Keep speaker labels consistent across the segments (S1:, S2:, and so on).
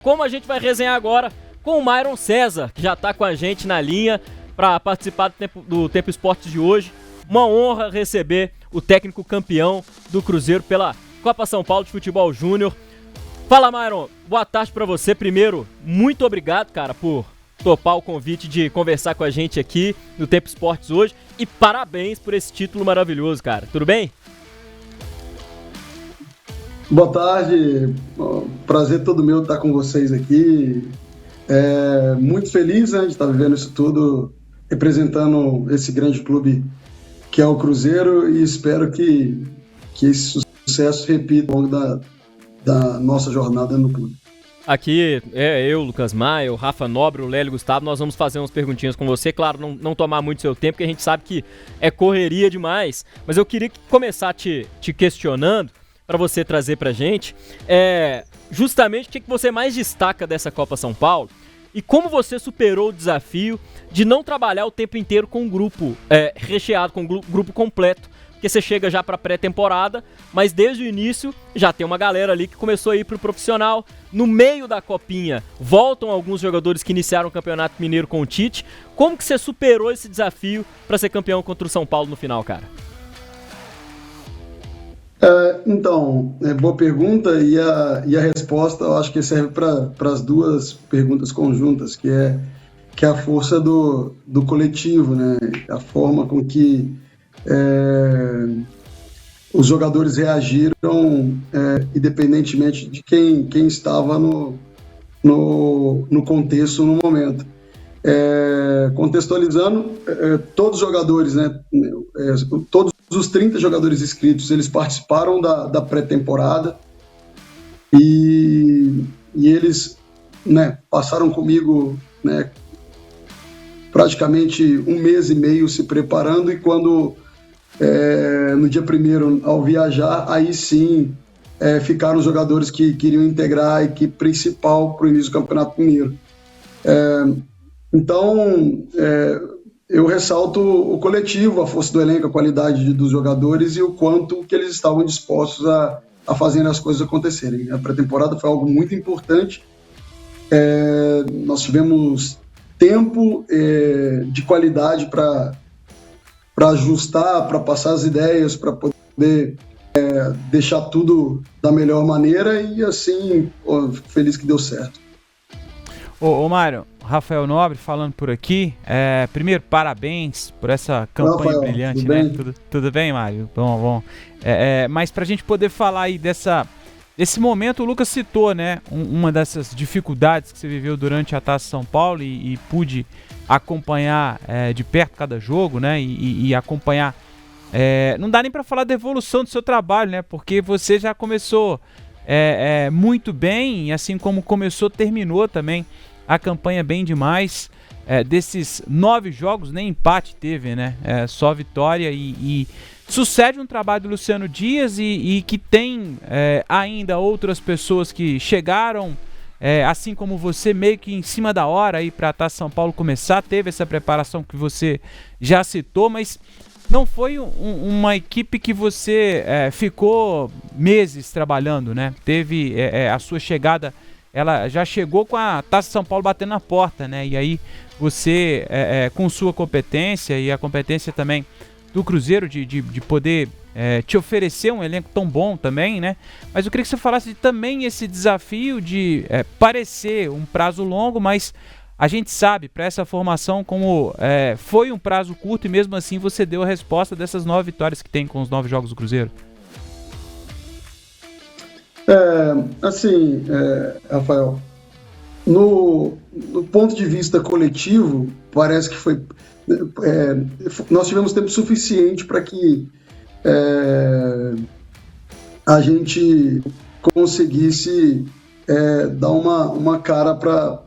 S1: como a gente vai resenhar agora com o Myron César, que já está com a gente na linha para participar do Tempo Esportes de hoje. Uma honra receber o técnico campeão do Cruzeiro pela Copa São Paulo de Futebol Júnior. Fala, Myron, boa tarde para você. Primeiro, muito obrigado, cara, por topar o convite de conversar com a gente aqui no Tempo Esportes hoje. E parabéns por esse título maravilhoso, cara. Tudo bem?
S2: Boa tarde, prazer todo meu estar com vocês aqui. Muito feliz, né, de estar vivendo isso tudo, representando esse grande clube que é o Cruzeiro, e espero que esse sucesso repita ao longo da nossa jornada no clube.
S1: Aqui eu, Lucas Maia, o Rafa Nobre, o Lélio Gustavo, nós vamos fazer umas perguntinhas com você, claro, não tomar muito seu tempo, porque a gente sabe que é correria demais, mas eu queria começar te questionando, para você trazer pra gente, justamente o que você mais destaca dessa Copa São Paulo e como você superou o desafio de não trabalhar o tempo inteiro com um grupo recheado, com um grupo completo, porque você chega já pra pré-temporada, mas desde o início já tem uma galera ali que começou a ir pro profissional. No meio da copinha voltam alguns jogadores que iniciaram o Campeonato Mineiro com o Tite. Como que você superou esse desafio para ser campeão contra o São Paulo no final, cara?
S2: Então, boa pergunta, e a resposta eu acho que serve para as duas perguntas conjuntas, que é a força do coletivo, né? A forma com que os jogadores reagiram, independentemente de quem estava no contexto no momento. Contextualizando, todos os jogadores, né, todos os 30 jogadores inscritos, eles participaram da pré-temporada e eles, né, passaram comigo, né, praticamente 1 mês e meio se preparando, e quando no dia 1º, ao viajar, aí sim ficaram os jogadores que queriam integrar a equipe principal para o início do Campeonato Mineiro. Então, eu ressalto o coletivo, a força do elenco, a qualidade dos jogadores e o quanto que eles estavam dispostos a fazer as coisas acontecerem. A pré-temporada foi algo muito importante. Nós tivemos tempo de qualidade para ajustar, para passar as ideias, para poder deixar tudo da melhor maneira, e assim, fico feliz que deu certo.
S3: Ô Mário, Rafael Nobre falando por aqui. Primeiro, parabéns por essa campanha
S2: Rafael,
S3: brilhante,
S2: tudo
S3: né?
S2: bem?
S3: Tudo bem, Mário? Bom. Mas pra gente poder falar aí desse momento, o Lucas citou, né? Uma dessas dificuldades que você viveu durante a Taça São Paulo e pude acompanhar de perto cada jogo, né? E acompanhar. Não dá nem pra falar da evolução do seu trabalho, né? Porque você já começou muito bem, assim como começou, terminou também a campanha bem demais. Desses 9 jogos, nem empate teve, né? Só vitória, e sucede um trabalho do Luciano Dias e que tem ainda outras pessoas que chegaram, assim como você, meio que em cima da hora aí para a Taça São Paulo começar. Teve essa preparação que você já citou, mas não foi uma equipe que você ficou meses trabalhando, né? Teve a sua chegada, ela já chegou com a Taça São Paulo batendo na porta, né? E aí você, com sua competência e a competência também do Cruzeiro de poder te oferecer um elenco tão bom também, né? Mas eu queria que você falasse também esse desafio de parecer um prazo longo, mas a gente sabe, para essa formação, como foi um prazo curto, e mesmo assim você deu a resposta dessas 9 vitórias que tem com os 9 jogos do Cruzeiro.
S2: Rafael, no ponto de vista coletivo, parece que foi... nós tivemos tempo suficiente para que a gente conseguisse dar uma cara para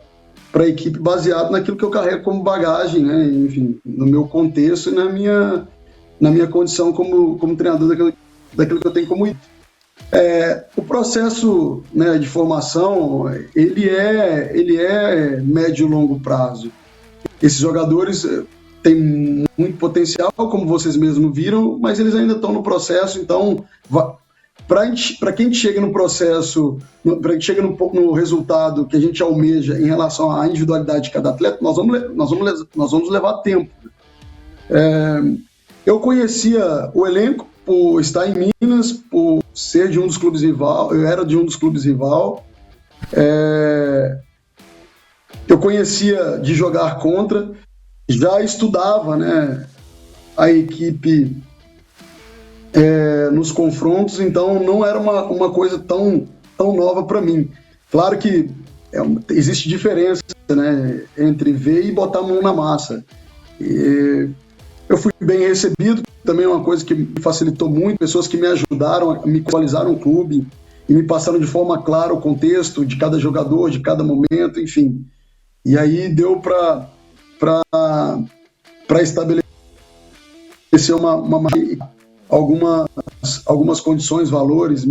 S2: a equipe, baseado naquilo que eu carrego como bagagem, né? Enfim, no meu contexto e na minha condição como treinador daquilo que eu tenho como ídolo. O processo, né, de formação, ele é médio e longo prazo. Esses jogadores têm muito potencial, como vocês mesmos viram, mas eles ainda estão no processo, então para quem chega no processo, para quem chega no resultado que a gente almeja em relação à individualidade de cada atleta, nós vamos levar tempo. Eu conhecia o elenco por estar em Minas, por ser de um dos clubes rival, eu era de um dos clubes rival. Eu conhecia de jogar contra, já estudava, né, a equipe nos confrontos, então não era uma coisa tão nova para mim. Claro que existe diferença, né, entre ver e botar a mão na massa. Eu fui bem recebido, também é uma coisa que me facilitou muito, pessoas que me ajudaram, me atualizaram o clube e me passaram de forma clara o contexto de cada jogador, de cada momento, enfim. E aí deu para estabelecer algumas condições, valores,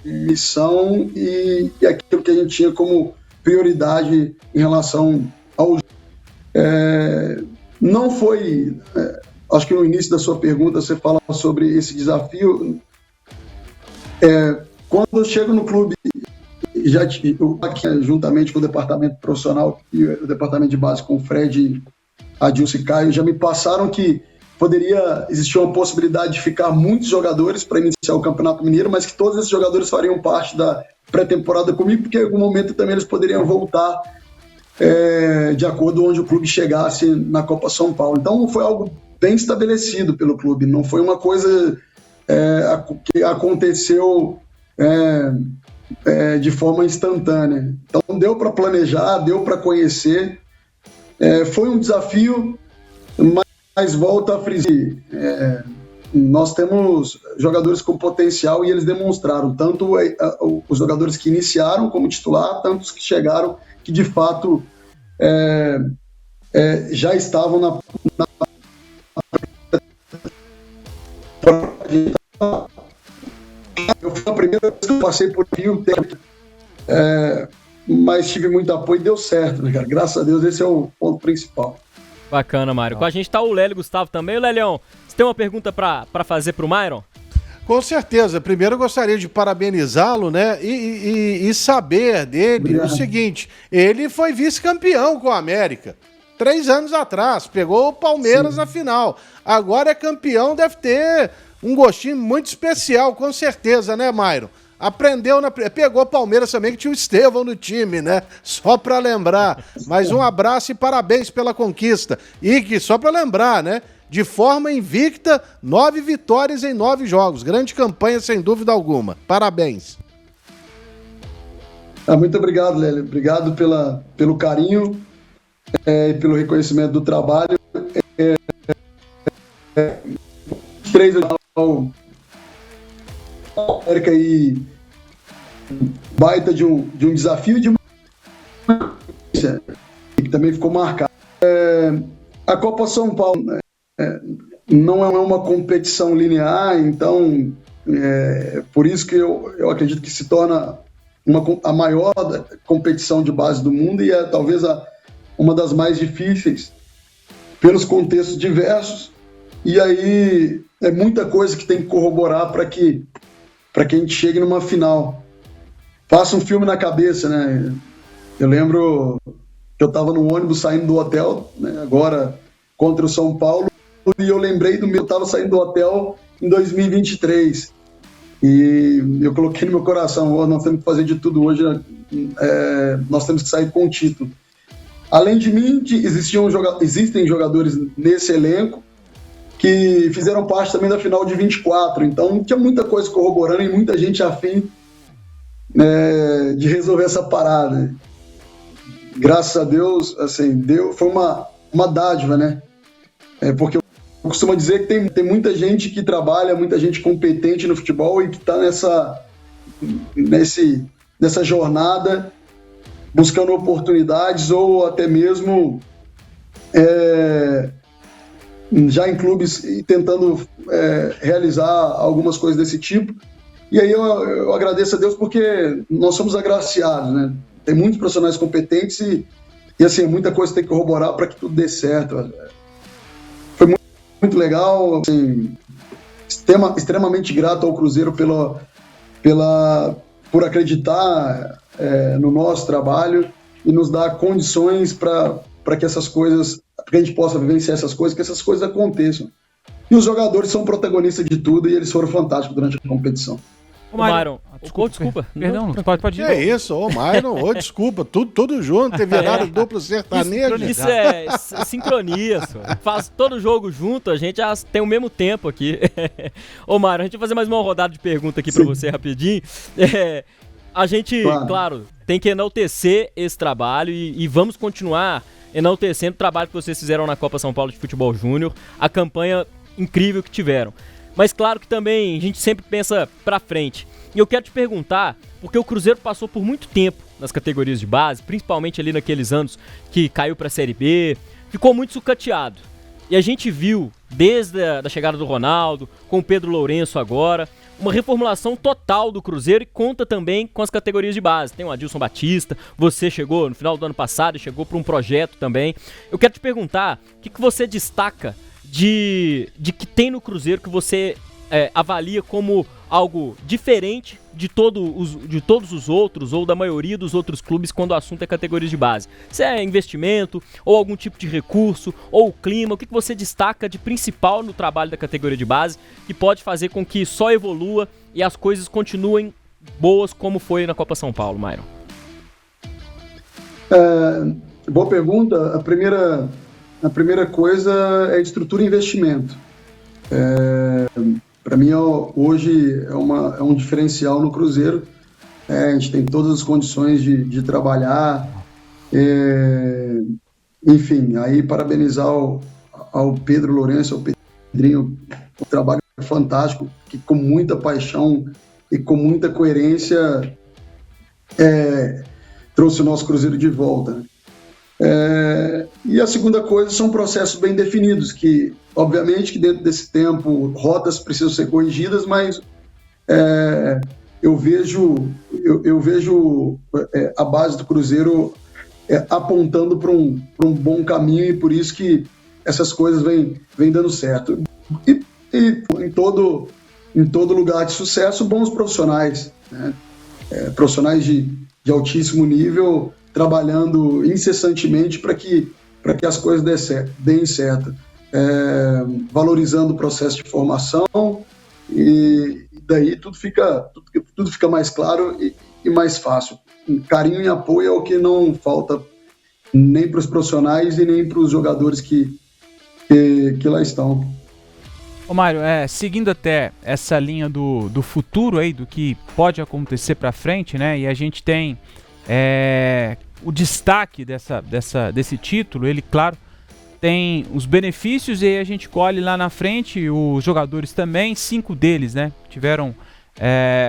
S2: missão e aquilo que a gente tinha como prioridade em relação ao jogo. Não foi... acho que no início da sua pergunta você fala sobre esse desafio. Quando eu chego no clube, juntamente com o departamento profissional e o departamento de base com o Fred, Adilson e Caio, já me passaram que poderia existir uma possibilidade de ficar muitos jogadores para iniciar o Campeonato Mineiro, mas que todos esses jogadores fariam parte da pré-temporada comigo, porque em algum momento também eles poderiam voltar de acordo com onde o clube chegasse na Copa São Paulo. Então foi algo bem estabelecido pelo clube, não foi uma coisa que aconteceu de forma instantânea. Então deu para planejar, deu para conhecer, foi um desafio, mas volta a frisar, nós temos jogadores com potencial e eles demonstraram, tanto os jogadores que iniciaram como titular, tanto os que chegaram, que de fato já estavam na eu fui a primeira vez que eu passei por Rio, mas tive muito apoio e deu certo, né, cara? Graças a Deus, esse é o ponto principal.
S1: Bacana, Mário. Com a gente tá o Lélio Gustavo também. O Lelião, você tem uma pergunta pra fazer pro Myron?
S4: Com certeza. Primeiro eu gostaria de parabenizá-lo, né? E saber dele o seguinte: ele foi vice-campeão com a América 3 anos atrás, pegou o Palmeiras na final. Agora é campeão, deve ter um gostinho muito especial, com certeza, né, Myron? Pegou o Palmeiras também, que tinha o Estevão no time, né? Só pra lembrar. Mas um abraço e parabéns pela conquista. E que, só pra lembrar, né? De forma invicta, 9 vitórias em 9 jogos. Grande campanha, sem dúvida alguma. Parabéns.
S2: Muito obrigado, Lélio. Obrigado pelo carinho e pelo reconhecimento do trabalho. 3 América e baita de um desafio de que também ficou marcado. A Copa São Paulo não é uma competição linear, então por isso que eu acredito que se torna a maior competição de base do mundo e talvez uma das mais difíceis pelos contextos diversos. E aí é muita coisa que tem que corroborar para que a gente chegue numa final. Faça um filme na cabeça, né? Eu lembro que eu estava no ônibus saindo do hotel, né, agora contra o São Paulo, e eu lembrei eu estava saindo do hotel em 2023. E eu coloquei no meu coração, nós temos que fazer de tudo hoje, nós temos que sair com o título. Além de mim, existem jogadores nesse elenco que fizeram parte também da final de 24, então tinha muita coisa corroborando e muita gente afim de resolver essa parada. Graças a Deus, assim, foi uma dádiva, né? Porque eu costumo dizer que tem muita gente que trabalha, muita gente competente no futebol e que está nessa jornada buscando oportunidades ou até mesmo já em clubes e tentando realizar algumas coisas desse tipo. E aí eu agradeço a Deus porque nós somos agraciados, né? Tem muitos profissionais competentes e assim, muita coisa tem que corroborar para que tudo dê certo. Foi muito legal, assim, extremamente grato ao Cruzeiro por acreditar no nosso trabalho e nos dar condições para que essas coisas, que a gente possa vivenciar essas coisas, que essas coisas aconteçam. E os jogadores são protagonistas de tudo e eles foram fantásticos durante a competição.
S1: Ô, Myron, desculpa.
S3: Perdão, pode ir.
S4: É isso, ô Myron, desculpa, tudo junto, teve nada duplo sertanejo.
S1: Isso é sincronia, só. Faz todo jogo junto, a gente já tem o mesmo tempo aqui. Ô, Myron, a gente vai fazer mais uma rodada de pergunta aqui pra você rapidinho. A gente, claro, tem que enaltecer esse trabalho e vamos continuar enaltecendo o trabalho que vocês fizeram na Copa São Paulo de Futebol Júnior, a campanha incrível que tiveram. Mas claro que também a gente sempre pensa pra frente. E eu quero te perguntar, porque o Cruzeiro passou por muito tempo nas categorias de base, principalmente ali naqueles anos que caiu pra Série B, ficou muito sucateado. E a gente viu, desde a chegada do Ronaldo, com o Pedro Lourenço agora, uma reformulação total do Cruzeiro e conta também com as categorias de base. Tem o Adilson Batista, você chegou no final do ano passado e chegou para um projeto também. Eu quero te perguntar, o que você destaca de que tem no Cruzeiro que você avalia como algo diferente de todos os outros ou da maioria dos outros clubes quando o assunto é categorias de base? Se é investimento ou algum tipo de recurso ou o clima, o que você destaca de principal no trabalho da categoria de base que pode fazer com que só evolua e as coisas continuem boas como foi na Copa São Paulo, Myron?
S2: Boa pergunta. A primeira coisa é estrutura e investimento. Para mim, hoje é um diferencial no Cruzeiro. A gente tem todas as condições de trabalhar. Enfim, aí parabenizar ao Pedro Lourenço, ao Pedrinho, o trabalho é fantástico, que com muita paixão e com muita coerência trouxe o nosso Cruzeiro de volta. E a segunda coisa são processos bem definidos, que obviamente que dentro desse tempo rotas precisam ser corrigidas, mas eu vejo a base do Cruzeiro apontando para um bom caminho e por isso que essas coisas vêm dando certo. E em todo lugar de sucesso, bons profissionais, né? Profissionais de altíssimo nível, trabalhando incessantemente para que as coisas deem certo, valorizando o processo de formação e daí tudo fica mais claro e mais fácil. Carinho e apoio é o que não falta nem para os profissionais e nem para os jogadores que lá estão.
S3: Ô Mário, seguindo até essa linha do futuro aí, do que pode acontecer para frente, né? E a gente tem o destaque desse título, ele, claro, tem os benefícios e aí a gente colhe lá na frente os jogadores também, 5 deles, né? Tiveram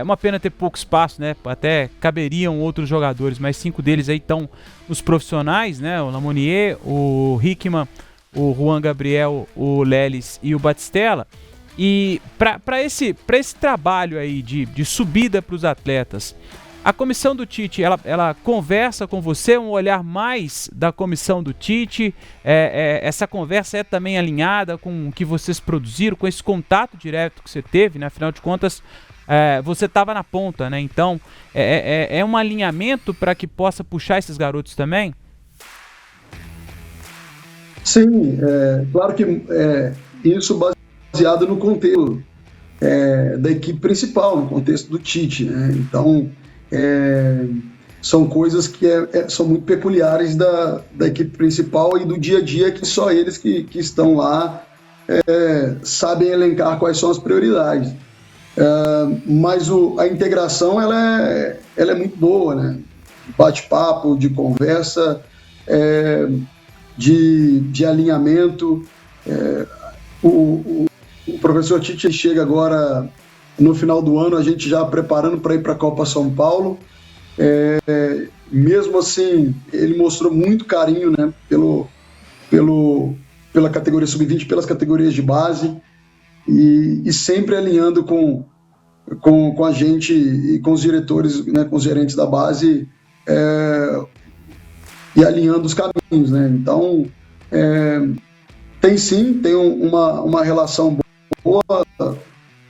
S3: uma pena ter pouco espaço, né? Até caberiam outros jogadores, mas 5 deles aí estão os profissionais, né? O Lamonier, o Hickman, o Juan Gabriel, o Lelis e o Batistella. E para esse trabalho aí de subida para os atletas, a comissão do Tite, ela conversa com você, um olhar mais da comissão do Tite, essa conversa é também alinhada com o que vocês produziram, com esse contato direto que você teve, né? Afinal de contas, você estava na ponta, né? Então, é um alinhamento para que possa puxar esses garotos também?
S2: Sim, claro que isso baseado no contexto da equipe principal, no contexto do Tite, né? Então, são coisas que são muito peculiares da equipe principal e do dia a dia, que só eles que estão lá sabem elencar quais são as prioridades. Mas a integração ela é muito boa, né? Bate-papo, de conversa, de alinhamento. O professor Tite chega agora no final do ano, a gente já preparando para ir para a Copa São Paulo. Mesmo assim, ele mostrou muito carinho, né, pela categoria sub-20, pelas categorias de base, e sempre alinhando com a gente e com os diretores, né, com os gerentes da base, e alinhando os caminhos, né? Então, tem uma relação boa.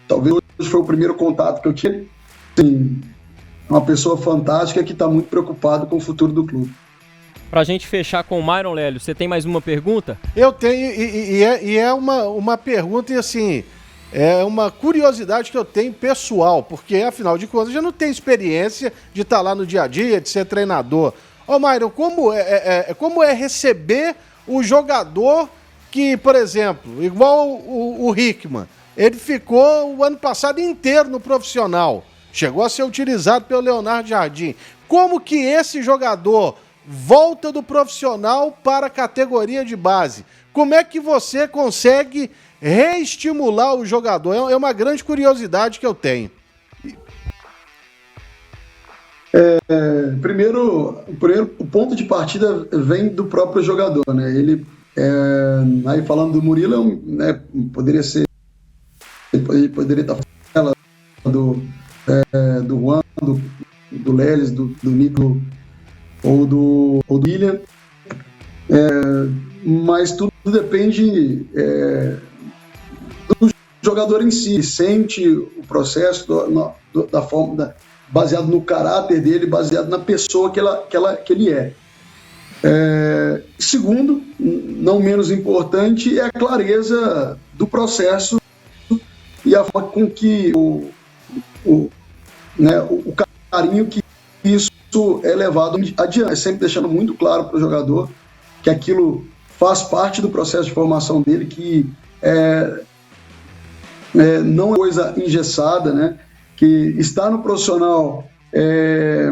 S2: Talvez hoje foi o primeiro contato que eu tive. assim, uma pessoa fantástica que está muito preocupado com o futuro do clube.
S1: Pra gente fechar com o Myron, Lélio, você tem mais uma pergunta?
S4: Eu tenho, e é uma pergunta, e assim, é uma curiosidade que eu tenho pessoal, porque afinal de contas eu já não tenho experiência de estar lá no dia a dia, de ser treinador. Ô Myron, como é receber o jogador que, por exemplo, igual o Hickman, ele ficou o ano passado inteiro no profissional, chegou a ser utilizado pelo Leonardo Jardim. Como que esse jogador volta do profissional para a categoria de base? Como é que você consegue reestimular o jogador? É uma grande curiosidade que eu tenho.
S2: Primeiro, o ponto de partida vem do próprio jogador, né? Ele, aí falando do Murilo, né, poderia estar falando do Juan, do Lelis, do Nico ou do William, mas tudo depende do jogador em si. Ele sente o processo da forma, baseado no caráter dele, baseado na pessoa que ele é. Segundo, não menos importante, é a clareza do processo e a forma com que o carinho que isso é levado adiante, sempre deixando muito claro para o jogador que aquilo faz parte do processo de formação dele, que não é coisa engessada, né? Que estar no profissional é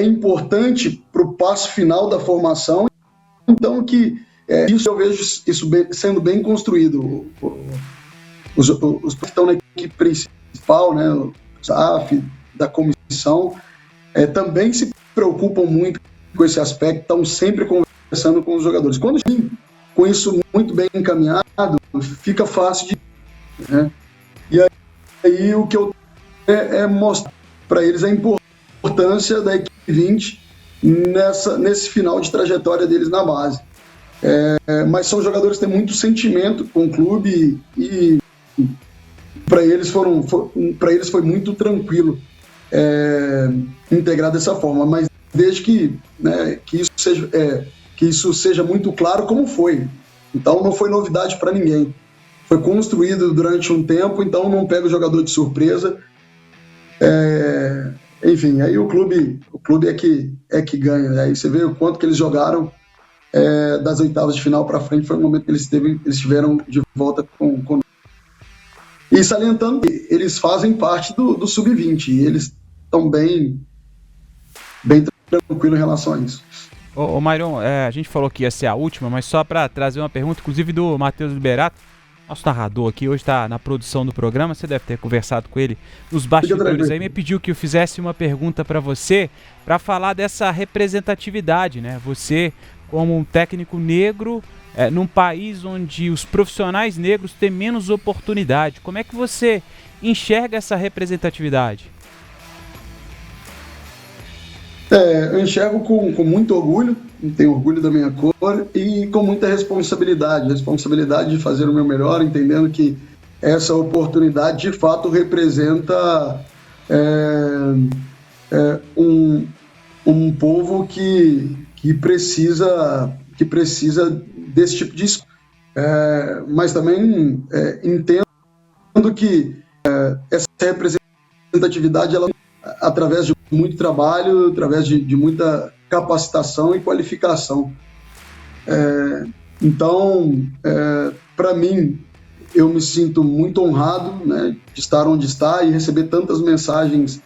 S2: importante para o passo final da formação, então que isso eu vejo isso sendo bem construído. Os que estão na equipe principal, né, o staff da comissão, também se preocupam muito com esse aspecto, estão sempre conversando com os jogadores. Quando com isso muito bem encaminhado, fica fácil de... Né? E aí o que eu mostrar para eles a importância da equipe 20 nesse final de trajetória deles na base. Mas são jogadores que têm muito sentimento com o clube e para eles foi muito tranquilo integrar dessa forma, mas desde que isso seja muito claro como foi. Então não foi novidade para ninguém. Foi construído durante um tempo, então não pega o jogador de surpresa. Enfim, aí o clube é que ganha. Aí você vê o quanto que eles jogaram das oitavas de final para frente, foi o momento que eles estiveram de volta com. E salientando que eles fazem parte do Sub-20, e eles estão bem tranquilos em relação a isso.
S3: Ô Myron, a gente falou que ia ser a última, mas só para trazer uma pergunta, inclusive do Matheus Liberato, nosso narrador aqui, hoje está na produção do programa, você deve ter conversado com ele nos bastidores aí, me pediu que eu fizesse uma pergunta para você, para falar dessa representatividade, né? Você, como um técnico negro, num país onde os profissionais negros têm menos oportunidade, como é que você enxerga essa representatividade?
S2: Eu enxergo com muito orgulho, tenho orgulho da minha cor e com muita responsabilidade de fazer o meu melhor, entendendo que essa oportunidade de fato representa um povo que precisa desse tipo de esforço. Mas também entendo que essa representatividade, ela, através de muito trabalho, através de muita capacitação e qualificação. Então, para mim, eu me sinto muito honrado, né, de estar onde está e receber tantas mensagens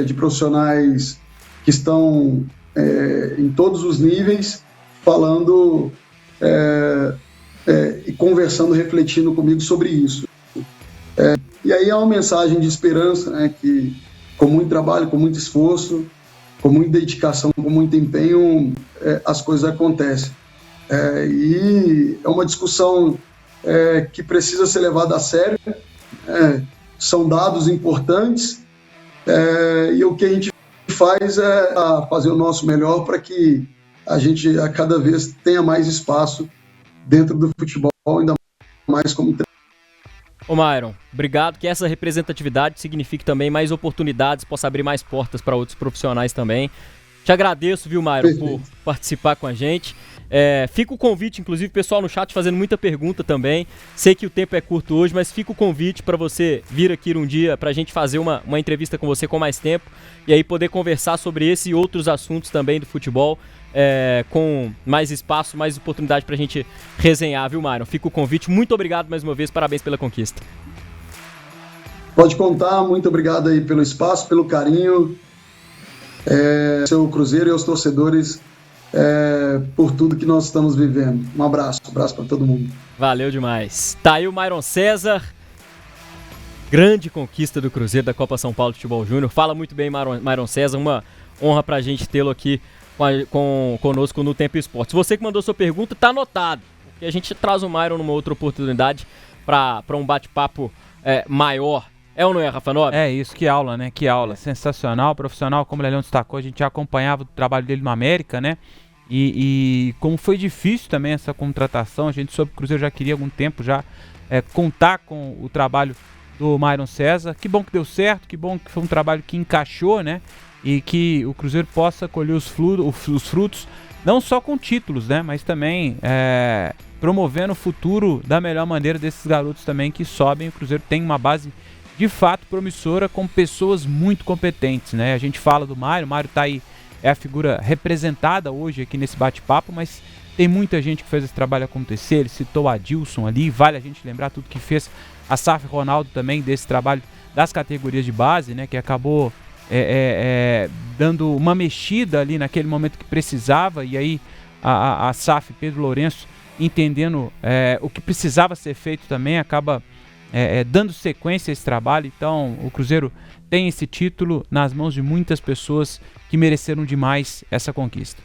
S2: de profissionais que estão em todos os níveis, falando e conversando, refletindo comigo sobre isso. E aí é uma mensagem de esperança, né, que com muito trabalho, com muito esforço, com muita dedicação, com muito empenho, as coisas acontecem. E é uma discussão que precisa ser levada a sério, são dados importantes, e o que a gente faz é fazer o nosso melhor para que a gente a cada vez tenha mais espaço dentro do futebol, ainda mais como
S1: Ô Myron, obrigado, que essa representatividade signifique também mais oportunidades, possa abrir mais portas para outros profissionais também. Te agradeço, viu, Myron, por participar com a gente. Fica o convite, inclusive, pessoal no chat fazendo muita pergunta também. Sei que o tempo é curto hoje, mas fica o convite para você vir aqui um dia para a gente fazer uma entrevista com você com mais tempo e aí poder conversar sobre esse e outros assuntos também do futebol, com mais espaço, mais oportunidade para a gente resenhar, viu, Myron? Fica o convite. Muito obrigado mais uma vez, parabéns pela conquista.
S2: Pode contar, muito obrigado aí pelo espaço, pelo carinho. Seu Cruzeiro e aos torcedores por tudo que nós estamos vivendo. Um abraço para todo mundo.
S1: Valeu demais. Tá aí o Myron César, grande conquista do Cruzeiro da Copa São Paulo de Futebol Júnior. Fala muito bem, Myron César, uma honra pra gente tê-lo aqui conosco no Tempo Esportes. Você que mandou sua pergunta, tá anotado, porque a gente traz o Myron numa outra oportunidade para um bate-papo maior. É ou não é, Rafa Nobre?
S3: É isso, que aula, né? Que aula. Sensacional, profissional, como o Lelão destacou, a gente já acompanhava o trabalho dele no América, né? E como foi difícil também essa contratação, a gente soube que o Cruzeiro já queria há algum tempo já contar com o trabalho do Myron César. Que bom que deu certo, que bom que foi um trabalho que encaixou, né? E que o Cruzeiro possa colher os frutos, não só com títulos, né? Mas também promovendo o futuro da melhor maneira desses garotos também que sobem. O Cruzeiro tem uma base de fato promissora, com pessoas muito competentes, né? A gente fala do Mário, o Mário tá aí, é a figura representada hoje aqui nesse bate-papo, mas tem muita gente que fez esse trabalho acontecer. Ele citou o Adilson ali, vale a gente lembrar tudo que fez a SAF Ronaldo também, desse trabalho das categorias de base, né? Que acabou dando uma mexida ali naquele momento que precisava, e aí a SAF Pedro Lourenço, entendendo o que precisava ser feito também, acaba dando sequência a esse trabalho. Então o Cruzeiro tem esse título nas mãos de muitas pessoas que mereceram demais essa conquista.